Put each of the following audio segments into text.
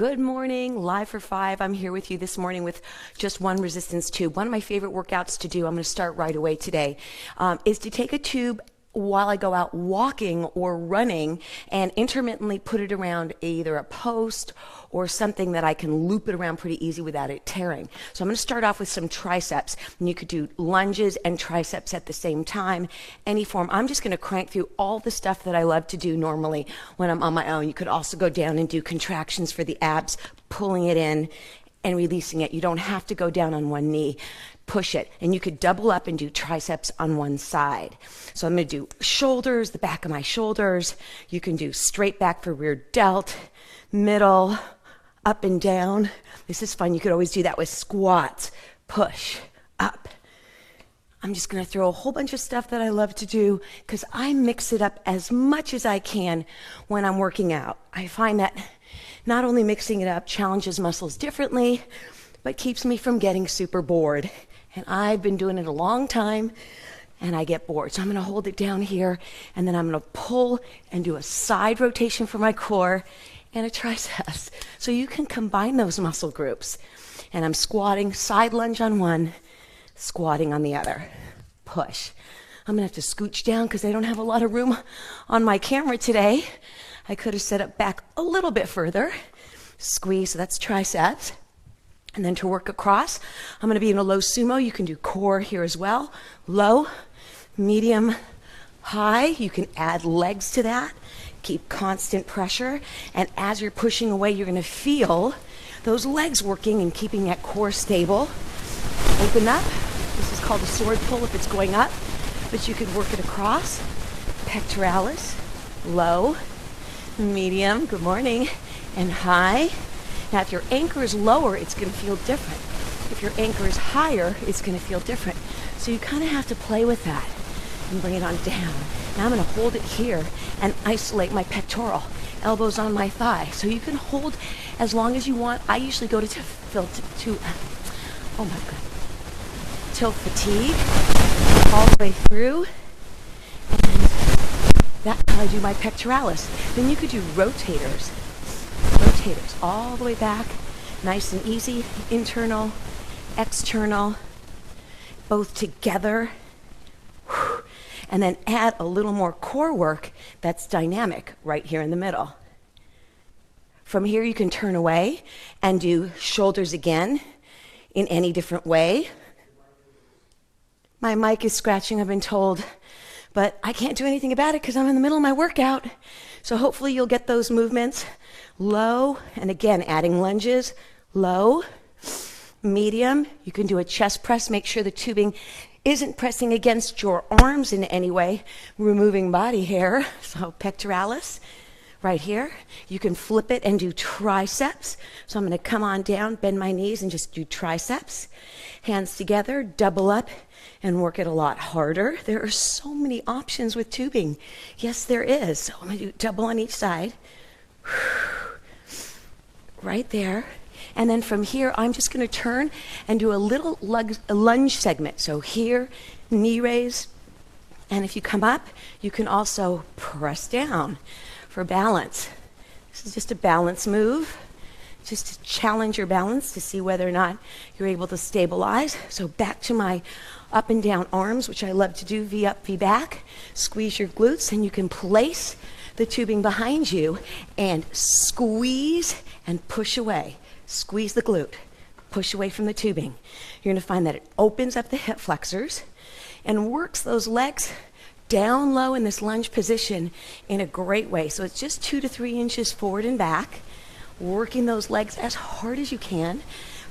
Good morning, Live for 5. I'm here with you this morning with just one resistance tube. One of my favorite workouts to do, I'm going to start right away today, is to take a tube while I go out walking or running and intermittently put it around either a post or something that I can loop it around pretty easy without it tearing. So I'm going to start off with some triceps, and you could do lunges and triceps at the same time, any form. I'm just going to crank through all the stuff that I love to do normally when I'm on my own. You could also go down and do contractions for the abs, pulling it in and releasing it. You don't have to go down on one knee. Push it, and you could double up and do triceps on one side. So I'm going to do shoulders, the back of my shoulders. You can do straight back for rear delt, middle, up and down. This is fun. You could always do that with squats. Push, up. I'm just going to throw a whole bunch of stuff that I love to do because I mix it up as much as I can when I'm working out. I find that not only mixing it up challenges muscles differently, but keeps me from getting super bored. And I've been doing it a long time, and I get bored. So I'm going to hold it down here, and then I'm going to pull and do a side rotation for my core and a triceps. So you can combine those muscle groups. And I'm squatting, side lunge on one, squatting on the other. Push. I'm going to have to scooch down because I don't have a lot of room on my camera today. I could have set up back a little bit further. Squeeze, so that's triceps. And then to work across, I'm going to be in a low sumo. You can do core here as well. Low, medium, high. You can add legs to that. Keep constant pressure. And as you're pushing away, you're going to feel those legs working and keeping that core stable. Open up. This is called a sword pull if it's going up. But you can work it across. Pectoralis, low, medium, good morning, and high. Now, if your anchor is lower, it's going to feel different. If your anchor is higher, it's going to feel different. So you kind of have to play with that and bring it on down. Now I'm going to hold it here and isolate my pectoral, elbows on my thigh. So you can hold as long as you want. I usually go to oh my God, till fatigue, all the way through. And that's how I do my pectoralis. Then you could do rotators. Rotators all the way back, nice and easy, internal, external, both together. And then add a little more core work that's dynamic right here in the middle. From here you can turn away and do shoulders again in any different way. My mic is scratching, I've been told, but I can't do anything about it because I'm in the middle of my workout. So hopefully you'll get those movements. Low, and again, adding lunges, low, medium. You can do a chest press. Make sure the tubing isn't pressing against your arms in any way, removing body hair. So pectoralis, right here. You can flip it and do triceps. So I'm going to come on down, bend my knees, and just do triceps. Hands together, double up, and work it a lot harder. There are so many options with tubing. Yes, there is. So I'm going to do double on each side. Right there. And then from here, I'm just going to turn and do a little lunge segment. So here, knee raise. And if you come up, you can also press down for balance. This is just a balance move, just to challenge your balance to see whether or not you're able to stabilize. So back to my up and down arms, which I love to do, V up, V back. Squeeze your glutes, and you can place the tubing behind you and squeeze and push away. Squeeze the glute, push away from the tubing. You're going to find that it opens up the hip flexors and works those legs down low in this lunge position in a great way. So it's just 2 to 3 inches forward and back, working those legs as hard as you can.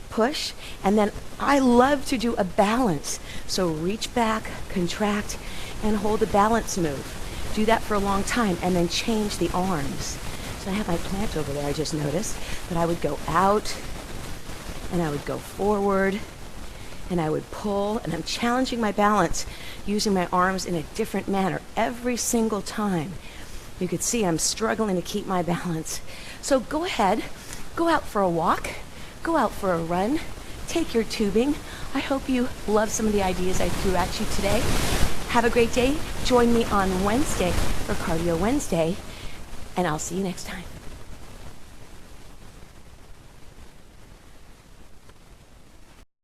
Push, and then I love to do a balance. So reach back, contract, and hold a balance move. Do that for a long time, and then change the arms. So I have my plant over there, I just noticed, but I would go out, and I would go forward, and I would pull, and I'm challenging my balance using my arms in a different manner every single time. You could see I'm struggling to keep my balance. So go ahead, go out for a walk, go out for a run, take your tubing. I hope you love some of the ideas I threw at you today. Have a great day. Join me on Wednesday for Cardio Wednesday, and I'll see you next time.